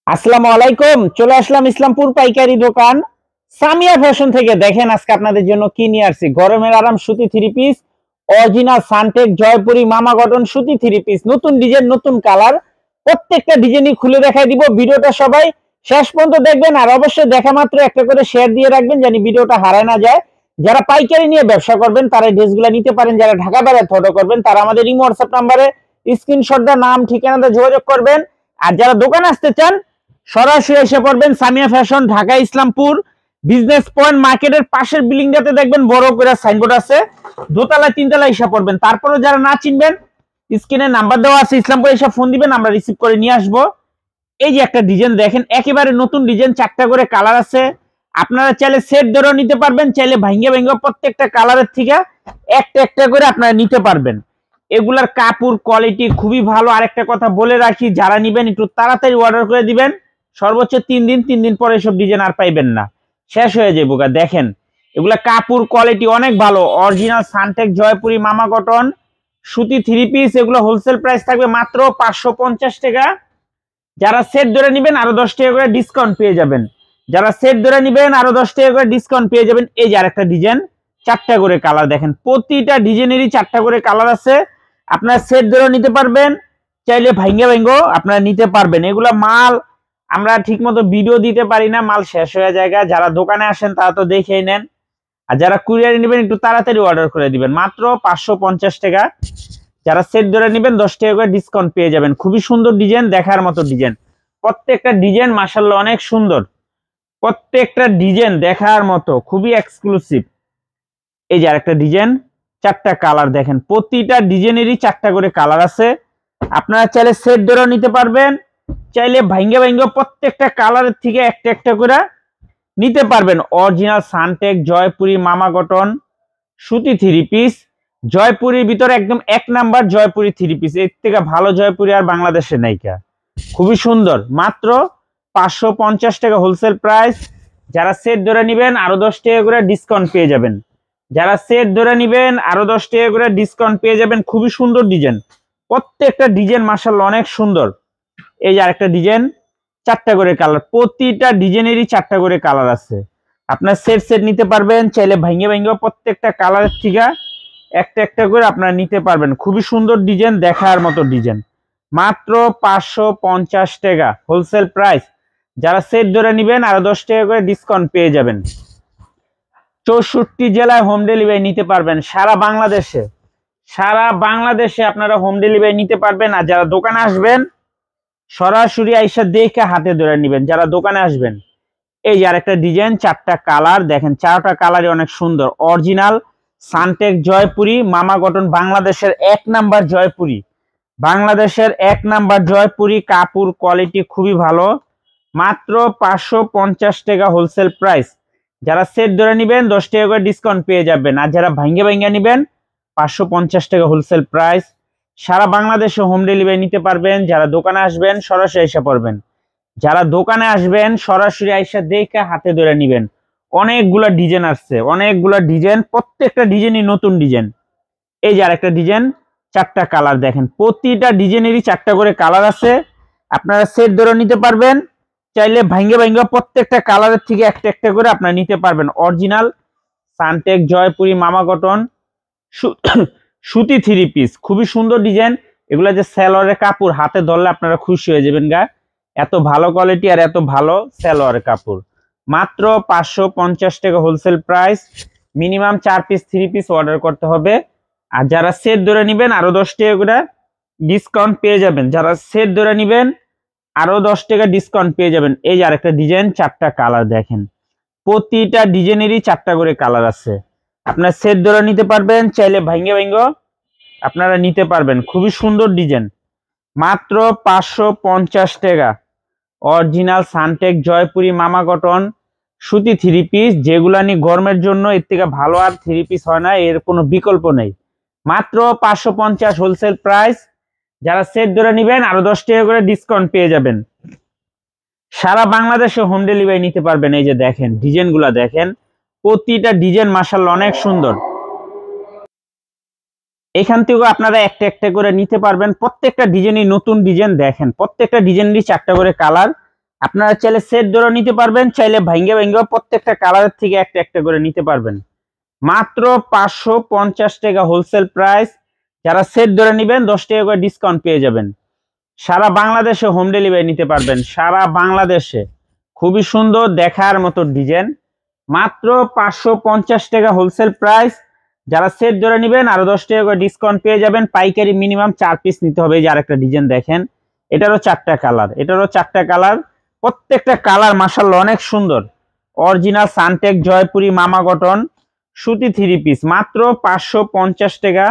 আসসালামু আলাইকুম। চলে আসলাম ইসলামপুর পাইকারি দোকান সামিয়া ফ্যাশন থেকে। দেখেন আজকে আপনাদের জন্য কি নিয়ে আসছি। গরমের আরাম সুতি three piece, original Suntech Jaipuri মামা কটন সুতি থ্রি পিস, নতুন ডিজাইন নতুন কালার। প্রত্যেকটা ডিজাইনই খুলে দেখাই দিব। ভিডিওটা সবাই শেষ পর্যন্ত দেখবেন, আর অবশ্যই দেখা মাত্র একটা করে শেয়ার দিয়ে রাখবেন জানি ভিডিওটা হারায় না যায়। যারা পাইকারি নিয়ে ব্যবসা করবেন তারা এই ড্রেসগুলো নিতে পারেন। যারা ঢাকা বাইরে ফটো করবেন তারা আমাদের ইমো হোয়াটসঅ্যাপ নাম্বারে স্ক্রিনশট দিয়ে নাম ঠিকানাতে যোগাযোগ করবেন। আর যারা দোকানে আসতে চান সরাসরি এসে পড়বেন Samia fashion, Dhaka Islampur business point মার্কেটের পাশের বিল্ডিংটাতে দেখবেন বড় করে সাইনবোর্ড আছে, দোতলায় তিনতলায় এসে পড়বেন। তারপরে যারা না চিনবেন স্ক্রিনে নাম্বার দেওয়া আছে, ইসলামপুর এসে ফোন দিবেন, আমরা রিসিভ করে নিয়ে আসবো। এই যে একটা ডিজাইন দেখেন, একেবারে নতুন ডিজাইন, 4টা করে কালার আছে। আপনারা চাইলে সেট ধরেও নিতে পারবেন, চাইলে ভাঙ্গে ভাঙ্গে প্রত্যেকটা কালারের থেকে একটা একটা করে আপনারা নিতে পারবেন। এগুলার কাপড় কোয়ালিটি খুবই ভালো। আরেকটা কথা বলে রাখি, যারা নিবেন একটু তাড়াতাড়ি অর্ডার করে দিবেন। সর্বোচ্চ 3 দিন পরে এসব ডিজাইন আর পাইবেন না, শেষ হয়ে যাবো। দেখেন এগুলা কাপড় কোয়ালিটি অনেক ভালো, অরিজিনাল সানটেক জয়পুরি মামা কটন সুতি থ্রি পিস। এগুলো হোলসেল প্রাইস থাকবে মাত্র 550 টাকা। যারা সেট ধরে নিবেন আরো 10 টাকা করে ডিসকাউন্ট পেয়ে যাবেন। যারা সেট ধরে নিবেন আরো 10 টাকা করে ডিসকাউন্ট পেয়ে যাবেন। এই যে আরেকটা ডিজাইন, 4টা করে কালার দেখেন, প্রতিটা ডিজাইনেরই 4টা করে কালার আছে। আপনারা সেট ধরে নিতে পারবেন, চাইলে ভাঙ্গে ভাঙ্গো আপনারা নিতে পারবেন। এগুলা মাল আমরা ঠিক মতো ভিডিও দিতে পারি না, মাল শেষ হয়ে যায়। যারা দোকানে আসেন তারা তো দেখেই নেন, আর যারা কুরিয়ারে নেবেন একটু তাড়াতাড়ি অর্ডার করে দিবেন। মাত্র 550 টাকা। যারা সেট ধরে নেবেন 10 টাকা করে ডিসকাউন্ট পেয়ে যাবেন। খুবই সুন্দর ডিজাইন, দেখার মতো ডিজাইন। প্রত্যেকটা ডিজাইন মাশাআল্লাহ অনেক সুন্দর, প্রত্যেকটা ডিজাইন দেখার মতো, খুবই এক্সক্লুসিভ। এই যে আরেকটা ডিজাইন, 4টা কালার দেখেন, প্রতিটা ডিজাইনেরই 4টা করে কালার আছে। আপনারা চাইলে সেট ধরেও নিতে পারবেন, চাইলে ভাঙ্গে ভাঙ্গে প্রত্যেকটা কালারের থেকে একটা একটা করে নিতে পারবেন। অরিজিনাল সানটেক জয়পুরি মামা কটন সুতি থ্রি পিস, জয়পুরির ভিতরে একদম 1 নাম্বার জয়পুরি থ্রি পিস। এর থেকে ভালো জয়পুরি আর বাংলাদেশে নাইকা। খুবই সুন্দর, মাত্র 550 টাকা হোলসেল প্রাইস। যারা সেট ধরে নিবেন আরো 10 টাকা করে ডিসকাউন্ট পেয়ে যাবেন। যারা সেট ধরে নিবেন আরো 10 টাকা করে ডিসকাউন্ট পেয়ে যাবেন। খুবই সুন্দর ডিজাইন, প্রত্যেকটা ডিজাইন মাশাআল্লাহ অনেক সুন্দর। এই যে আরেকটা ডিজাইন, 4টা করে কালার, প্রতিটা ডিজাইনেরই 4টা করে কালার আছে। আপনার সেট সেট নিতে পারবেন, চাইলে ভাঙ্গে ভাঙ্গে প্রত্যেকটা কালারের থেকে একটা একটা করে আপনারা নিতে পারবেন। খুবই সুন্দর ডিজাইন, দেখার মতো ডিজাইন। মাত্র 550 টাকা হোলসেল প্রাইস। যারা সেট ধরে নিবেন আরো 10 টাকা করে ডিসকাউন্ট পেয়ে যাবেন। 64 জেলায় হোম ডেলিভারি নিতে পারবেন, সারা বাংলাদেশে। সারা বাংলাদেশে আপনারা হোম ডেলিভারি নিতে পারবেন। আর যারা দোকানে আসবেন সরাসরি আইসা দেখে হাতে ধরে নিবেন যারা দোকানে আসবেন। এই যে আরেকটা ডিজাইন, 4টা কালার দেখেন, 4টা কালারই অনেক সুন্দর। অরিজিনাল সানটেক জয়পুরি মামা কটন, বাংলাদেশের 1 নাম্বার জয়পুরি, বাংলাদেশের 1 নাম্বার জয়পুরি। কাপড় কোয়ালিটি খুবই ভালো। মাত্র 550 টাকা হোলসেল প্রাইস। যারা সেট ধরে নিবেন 10 টাকা করে ডিসকাউন্ট পেয়ে যাবেন। আর যারা ভাঙ্গে ভাঙ্গে নিবেন 550 টাকা হোলসেল প্রাইস। সারা বাংলাদেশে হোম ডেলিভারি নিতে পারবেন। যারা দোকানে আসবেন সরাসরি এসে পড়বেন। যারা দোকানে আসবেন সরাসরি আইসা দেখে হাতে ধরে নিবেন। অনেকগুলা ডিজাইন আসছে, অনেকগুলা ডিজাইন, প্রত্যেকটা ডিজাইনই নতুন ডিজাইন। এই যে আরেকটা ডিজাইন, 4টা কালার দেখেন, প্রতিটা ডিজাইনেরই 4টা করে কালার আছে। আপনারা সেট ধরে নিতে পারবেন, চাইলে ভাঙ্গে ভাঙ্গে প্রত্যেকটা কালারের থেকে একটা একটা করে আপনারা নিতে পারবেন। অরিজিনাল সানটেক জয়পুরি মামা কটন সুতি থ্রি পিস, খুবই সুন্দর ডিজাইন। এগুলা যে সালোয়ারের কাপড়, হাতে ধরলে আপনারা খুশি হয়ে যাবেন। এত ভালো কোয়ালিটি আর এত ভালো সালোয়ারের কাপড়। মাত্র 550 টাকা wholesale price. Minimum 4 piece 3 piece order করতে হবে। আর যারা সেট ধরে নিবেন আরো 10 টাকা করে ডিসকাউন্ট পেয়ে যাবেন। যারা সেট ধরে নিবেন আরো 10 টাকা ডিসকাউন্ট পেয়ে যাবেন। এই যে আরেকটা ডিজাইন, 4টা কালার দেখেন, প্রতিটা ডিজাইনেরই 4টা করে কালার আছে। আপনার সেট ধরে নিতে পারবেন, চাইলে ভাঙ্গে ভাঙ্গে আপনারা নিতে পারবেন। খুবই সুন্দর ডিজাইন। মাত্র 550 টাকা অরিজিনাল সানটেক জয়পুরি মামা কটন সুতি থ্রি পিস, যেগুলা নি গরমের জন্য এর থেকে ভালো আর থ্রি পিস হয় না, এর কোনো বিকল্প নেই। মাত্র 550 হোলসেল প্রাইস। যারা সেট ধরে নিবেন আরো 10 টাকা করে ডিসকাউন্ট পেয়ে যাবেন। সারা বাংলাদেশে হোম ডেলিভারি নিতে পারবেন। এই যে দেখেন ডিজাইনগুলা দেখেন, প্রতিটা ডিজাইন মাশাআল্লাহ অনেক সুন্দর। এখান থেকেও আপনারা একটা একটা করে নিতে পারবেন। প্রত্যেকটা ডিজাইনই নতুন ডিজাইন দেখেন, প্রত্যেকটা ডিজাইনেরই 4টা করে কালার। আপনারা চাইলে সেট ধরে নিতে পারবেন, চাইলে ভাঙ্গে ভাঙ্গে প্রত্যেকটা কালারের থেকে একটা একটা করে নিতে পারবেন। মাত্র 550 টাকা হোলসেল প্রাইস। যারা সেট ধরে নেবেন 10 টাকা করে ডিসকাউন্ট পেয়ে যাবেন। সারা বাংলাদেশে হোম ডেলিভারি নিতে পারবেন, সারা বাংলাদেশে। খুবই সুন্দর দেখার মতো ডিজাইন, মাত্র 550 টাকা হোলসেল প্রাইস। যারা সেট ধরে নেবেন আরো 10 টাকা করে ডিসকাউন্ট পেয়ে যাবেন। পাইকারি মিনিমাম 4 পিস নিতে হবে। এই যে আরেকটা ডিজাইন দেখেন, এটারও 4টা কালার, এটারও 4টা কালার, প্রত্যেকটা কালার মাশাআল্লাহ অনেক সুন্দর। অরিজিনাল সানটেক জয়পুরি মামা কটন সুতি 3 পিস, মাত্র 550 টাকা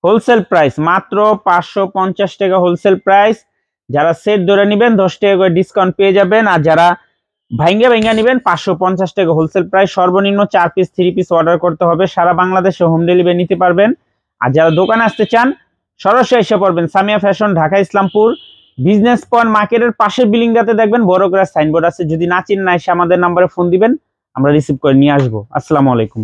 হোলসেল প্রাইস, মাত্র 550 টাকা হোলসেল প্রাইস। যারা সেট ধরে নেবেন 10 টাকা করে ডিসকাউন্ট পেয়ে যাবেন। আর যারা ভাঙ্গা ভাঙ্গা নেবেন 550 টাকা হোলসেল প্রাইস। সর্বনিম্ন 4 পিস 3 পিস অর্ডার করতে হবে। সারা বাংলাদেশে হোম ডেলিভারি নিতে পারবেন। আর যারা দোকানে আসতে চান সরাসরি এসে পড়বেন Samia fashion, Dhaka Islampur business point মার্কেটের পাশে বিল্ডিংটাতে দেখবেন বড় করে সাইনবোর্ড আছে। যদি না চিনেন এসে আমাদের নাম্বারে ফোন দিবেন, আমরা রিসিভ করে নিয়ে আসবো। আসসালামু আলাইকুম।